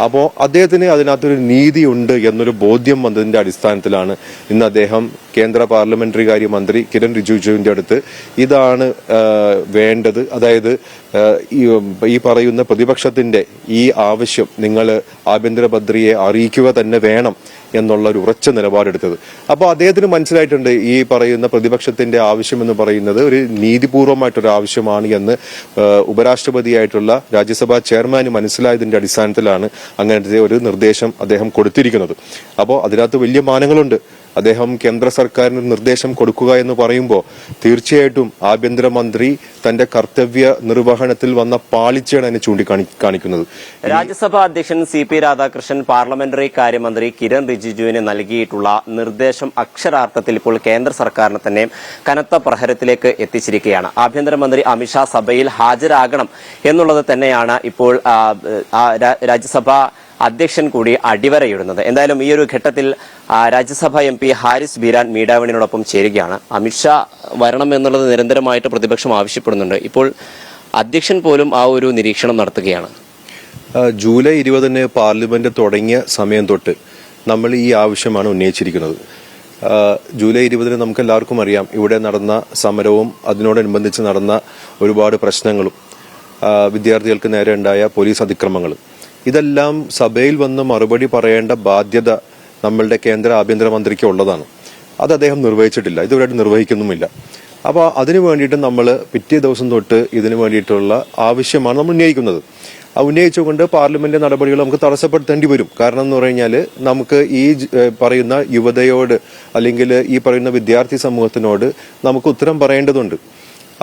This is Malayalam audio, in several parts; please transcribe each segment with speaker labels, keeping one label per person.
Speaker 1: അപ്പോൾ അദ്ദേഹത്തിന് അതിനകത്തൊരു നീതിയുണ്ട് എന്നൊരു ബോധ്യം വന്നതിന്റെ അടിസ്ഥാനത്തിലാണ് ഇന്ന് അദ്ദേഹം കേന്ദ്ര പാർലമെന്ററി കാര്യ മന്ത്രി കിരൺ റിജിജുവിന്റെ അടുത്ത് ഇതാണ് വേണ്ടത്, അതായത് ഈ പറയുന്ന പ്രതിപക്ഷത്തിന്റെ ഈ ആവശ്യം നിങ്ങൾ ആഭ്യന്തരമന്ത്രിയെ അറിയിക്കുക തന്നെ വേണം എന്നുള്ള ഒരു ഉറച്ച നിലപാടെടുത്തത്. അപ്പോൾ അദ്ദേഹത്തിന് മനസ്സിലായിട്ടുണ്ട് ഈ പറയുന്ന പ്രതിപക്ഷത്തിന്റെ ആവശ്യം എന്ന് പറയുന്നത് ഒരു നീതിപൂർവമായിട്ടൊരു ആവശ്യമാണ് എന്ന് ഉപരാഷ്ട്രപതിയായിട്ടുള്ള രാജ്യസഭാ ചെയർമാന് മനസ്സിലായതിന്റെ അടിസ്ഥാനത്തിലാണ് അങ്ങനത്തെ ഒരു നിർദ്ദേശം അദ്ദേഹം കൊടുത്തിരിക്കുന്നത്. അപ്പോൾ അതിനകത്ത് വലിയ മാനങ്ങളുണ്ട്. അദ്ദേഹം കേന്ദ്ര സർക്കാരിന് നിർദ്ദേശം കൊടുക്കുക എന്ന് പറയുമ്പോൾ തീർച്ചയായിട്ടും ആഭ്യന്തരമന്ത്രി തന്റെ കർത്തവ്യ നിർവഹണത്തിൽ വന്ന പാളിച്ചയാണ് അതിനെ ചൂണ്ടിക്കാണിക്കുന്നത്.
Speaker 2: രാജ്യസഭാ അധ്യക്ഷൻ CP രാധാകൃഷ്ണൻ പാർലമെന്ററി കാര്യമന്ത്രി കിരൺ റിജിജുവിന് നൽകിയിട്ടുള്ള നിർദ്ദേശം അക്ഷരാർത്ഥത്തിൽ ഇപ്പോൾ കേന്ദ്ര സർക്കാരിനെ തന്നെ കനത്ത പ്രഹരത്തിലേക്ക് എത്തിച്ചിരിക്കുകയാണ്. ആഭ്യന്തരമന്ത്രി അമിത്ഷാ സഭയിൽ ഹാജരാകണം എന്നുള്ളത് തന്നെയാണ് ഇപ്പോൾ രാജ്യസഭാ അധ്യക്ഷൻ കൂടി അടിവരയിടുന്നത്. എന്തായാലും ഈ ഒരു ഘട്ടത്തിൽ രാജ്യസഭാ MP ഹാരിസ് ബീരാൻ മീഡിയാവണിനോടൊപ്പം ചേരുകയാണ്. അമിത്ഷാ വരണം എന്നുള്ളത് നിരന്തരമായിട്ട് പ്രതിപക്ഷം ആവശ്യപ്പെടുന്നുണ്ട്. ഇപ്പോൾ അധ്യക്ഷൻ പോലും ആ ഒരു നിരീക്ഷണം നടത്തുകയാണ്.
Speaker 1: ജൂലൈ 20 പാർലമെന്റ് തുടങ്ങിയ സമയം തൊട്ട് നമ്മൾ ഈ ആവശ്യമാണ് ഉന്നയിച്ചിരിക്കുന്നത്. ജൂലൈ 20 നമുക്ക് എല്ലാവർക്കും അറിയാം, ഇവിടെ നടന്ന സമരവും അതിനോടനുബന്ധിച്ച് നടന്ന ഒരുപാട് പ്രശ്നങ്ങളും വിദ്യാർത്ഥികൾക്ക് നേരെ ഉണ്ടായ പോലീസ് അതിക്രമങ്ങളും ഇതെല്ലാം സഭയിൽ വന്ന് മറുപടി പറയേണ്ട ബാധ്യത നമ്മളുടെ കേന്ദ്ര ആഭ്യന്തരമന്ത്രിക്ക് ഉള്ളതാണ്. അത് അദ്ദേഹം നിർവഹിച്ചിട്ടില്ല, ഇതുവരെയായിട്ട് നിർവഹിക്കുന്നുമില്ല. അപ്പോൾ അതിനു വേണ്ടിയിട്ട് നമ്മൾ പിറ്റേ ദിവസം തൊട്ട് ഇതിനു വേണ്ടിയിട്ടുള്ള ആവശ്യമാണ് നമ്മൾ ഉന്നയിക്കുന്നത്. ഉന്നയിച്ചുകൊണ്ട് പാർലമെന്റ് നടപടികൾ നമുക്ക് തടസ്സപ്പെടുത്തേണ്ടി വരും. കാരണം എന്ന് പറഞ്ഞാൽ നമുക്ക് ഈ പറയുന്ന യുവതയോട് അല്ലെങ്കിൽ ഈ പറയുന്ന വിദ്യാർത്ഥി സമൂഹത്തിനോട് നമുക്ക് ഉത്തരം പറയേണ്ടതുണ്ട്.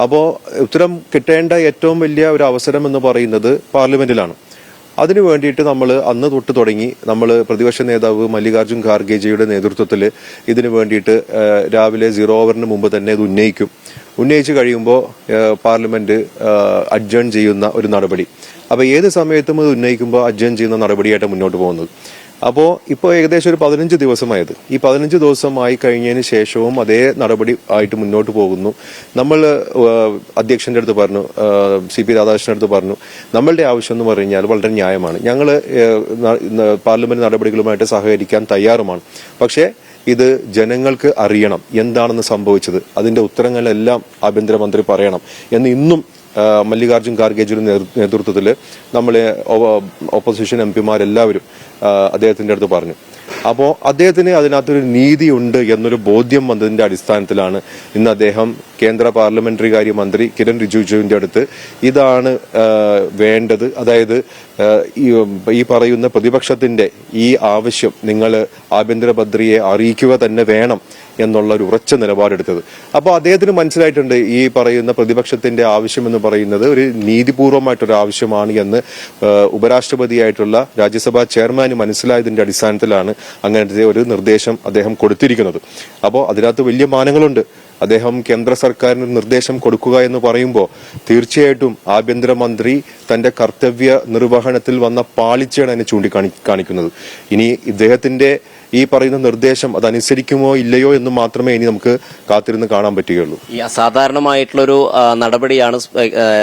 Speaker 1: അപ്പോൾ ഉത്തരം കിട്ടേണ്ട ഏറ്റവും വലിയ ഒരു അവസരം എന്ന് പറയുന്നത് പാർലമെന്റിലാണ്. അതിനു വേണ്ടിയിട്ട് നമ്മൾ അന്ന് തൊട്ട് തുടങ്ങി. നമ്മൾ പ്രതിപക്ഷ നേതാവ് മല്ലികാർജ്ജുൻ ഖാർഗെജിയുടെ നേതൃത്വത്തിൽ ഇതിനു വേണ്ടിയിട്ട് രാവിലെ 0 hourന് മുമ്പ് തന്നെ ഇത് ഉന്നയിച്ചു കഴിയുമ്പോൾ പാർലമെന്റ് അഡ്ജേൺ ചെയ്യുന്ന ഒരു നടപടി. അപ്പോൾ ഏത് സമയത്തും ഇത് ഉന്നയിക്കുമ്പോൾ അഡ്ജേൺ ചെയ്യുന്ന നടപടിയായിട്ട് മുന്നോട്ട് പോകുന്നത്. അപ്പോൾ ഇപ്പോൾ ഏകദേശം ഒരു 15 ദിവസമായത്. ഈ 15 ദിവസമായി കഴിഞ്ഞതിന് ശേഷവും അതേ നടപടി ആയിട്ട് മുന്നോട്ട് പോകുന്നു. നമ്മൾ അധ്യക്ഷന്റെ അടുത്ത് പറഞ്ഞു, CP രാധാകൃഷ്ണന്റെ അടുത്ത് പറഞ്ഞു, നമ്മളുടെ ആവശ്യം എന്ന് പറഞ്ഞാൽ വളരെ ന്യായമാണ്. ഞങ്ങൾ പാർലമെന്റ് നടപടികളുമായിട്ട് സഹകരിക്കാൻ തയ്യാറുമാണ്. പക്ഷേ ഇത് ജനങ്ങൾക്ക് അറിയണം എന്താണെന്ന് സംഭവിച്ചത്, അതിന്റെ ഉത്തരങ്ങളെല്ലാം ആഭ്യന്തരമന്ത്രി പറയണം എന്ന് ഇന്നും മല്ലികാർജ്ജുൻ ഖാർഗെജിയുടെ നേതൃത്വത്തിൽ നമ്മളെ ഓപ്പോസിഷൻ MPമാരെല്ലാവരും അദ്ദേഹത്തിന്റെ അടുത്ത് പറഞ്ഞു. അപ്പോൾ അദ്ദേഹത്തിന് അതിനകത്തൊരു നീതിയുണ്ട് എന്നൊരു ബോധ്യം വന്നതിന്റെ അടിസ്ഥാനത്തിലാണ് ഇന്ന് അദ്ദേഹം കേന്ദ്ര പാർലമെന്ററി കാര്യ മന്ത്രി കിരൺ റിജിജുവിന്റെ അടുത്ത് ഇതാണ് വേണ്ടത്, അതായത് ഈ പറയുന്ന പ്രതിപക്ഷത്തിന്റെ ഈ ആവശ്യം നിങ്ങൾ ആഭ്യന്തരമന്ത്രിയെ അറിയിക്കുക തന്നെ വേണം എന്നുള്ള ഒരു ഉറച്ച നിലപാടെടുത്തത്. അപ്പോൾ അദ്ദേഹത്തിന് മനസ്സിലായിട്ടുണ്ട് ഈ പറയുന്ന പ്രതിപക്ഷത്തിന്റെ ആവശ്യം എന്ന് പറയുന്നത് ഒരു നീതിപൂർവമായിട്ടൊരു ആവശ്യമാണ് എന്ന് ഉപരാഷ്ട്രപതിയായിട്ടുള്ള രാജ്യസഭാ ചെയർമാന് മനസ്സിലായതിന്റെ അടിസ്ഥാനത്തിലാണ് അങ്ങനത്തെ ഒരു നിർദ്ദേശം അദ്ദേഹം കൊടുത്തിരിക്കുന്നത്. അപ്പോൾ അതിനകത്ത് വലിയ മാനങ്ങളുണ്ട്. അദ്ദേഹം കേന്ദ്ര സർക്കാരിന് നിർദ്ദേശം കൊടുക്കുക എന്ന് പറയുമ്പോൾ തീർച്ചയായിട്ടും ആഭ്യന്തരമന്ത്രി തന്റെ കർത്തവ്യ നിർവഹണത്തിൽ വന്ന പാളിച്ചയാണ് അതിനെ ചൂണ്ടിക്കാണിക്കുന്നത്. ഇനി ഇദ്ദേഹത്തിന്റെ ഈ പറയുന്ന നിർദ്ദേശം അതനുസരിക്കുമോ ഇല്ലയോ എന്ന് മാത്രമേ ഇനി നമുക്ക് കാത്തിരുന്ന് കാണാൻ പറ്റുകയുള്ളൂ.
Speaker 2: ഈ അസാധാരണമായിട്ടുള്ളൊരു നടപടിയാണ്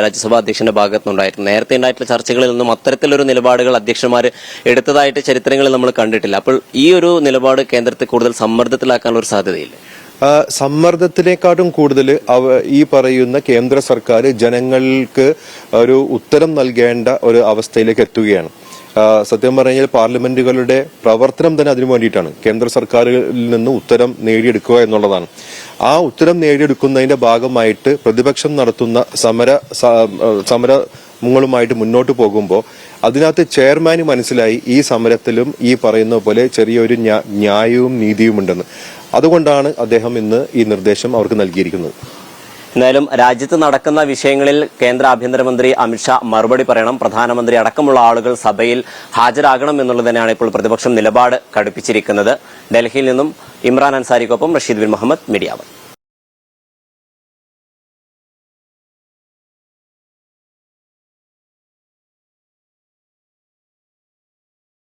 Speaker 2: രാജ്യസഭാ അധ്യക്ഷന്റെ ഭാഗത്തുനിന്നുണ്ടായിരുന്നത്. നേരത്തെ ഉണ്ടായിട്ടുള്ള ചർച്ചകളിൽ നിന്നും അത്തരത്തിലൊരു നിലപാടുകൾ അധ്യക്ഷന്മാർ എടുത്തതായിട്ട് ചരിത്രങ്ങളിൽ നമ്മൾ കണ്ടിട്ടില്ല. അപ്പോൾ ഈ ഒരു നിലപാട് കേന്ദ്രത്തെ കൂടുതൽ സമ്മർദ്ദത്തിലാക്കാനുള്ള ഒരു സാധ്യതയില്ല.
Speaker 1: സമ്മർദ്ദത്തിനെക്കാട്ടും കൂടുതൽ ഈ പറയുന്ന കേന്ദ്ര സർക്കാർ ജനങ്ങൾക്ക് ഒരു ഉത്തരം നൽകേണ്ട ഒരു അവസ്ഥയിലേക്ക് എത്തുകയാണ്. സത്യം പറഞ്ഞാൽ പാർലമെന്റുകളുടെ പ്രവർത്തനം തന്നെ അതിനു വേണ്ടിയിട്ടാണ്. കേന്ദ്ര സർക്കാരിൽ നിന്ന് ഉത്തരം നേടിയെടുക്കുക എന്നുള്ളതാണ്. ആ ഉത്തരം നേടിയെടുക്കുന്നതിന്റെ ഭാഗമായിട്ട് പ്രതിപക്ഷം നടത്തുന്ന സമരങ്ങളുമായിട്ട് മുന്നോട്ട് പോകുമ്പോൾ അതിനകത്ത് ചെയർമാന് മനസ്സിലായി ഈ സമരത്തിലും ഈ പറയുന്ന പോലെ ചെറിയൊരു ന്യായവും നീതിയും ഉണ്ടെന്ന്. അതുകൊണ്ടാണ് അദ്ദേഹം ഇന്ന് ഈ നിർദ്ദേശം അവർക്ക് നൽകിയിരിക്കുന്നത്.
Speaker 2: എന്തായാലും രാജ്യത്ത് നടക്കുന്ന വിഷയങ്ങളിൽ കേന്ദ്ര ആഭ്യന്തരമന്ത്രി അമിത്ഷാ മറുപടി പറയണം, പ്രധാനമന്ത്രി അടക്കമുള്ള ആളുകൾ സഭയിൽ ഹാജരാകണം എന്നുള്ളത് തന്നെയാണ് ഇപ്പോൾ പ്രതിപക്ഷം നിലപാട് കടുപ്പിച്ചിരിക്കുന്നത്. ഡൽഹിയിൽ നിന്നും ഇമ്രാൻ അൻസാരിക്കൊപ്പം റഷീദ് ബിൻ മുഹമ്മദ്, മീഡിയ 1.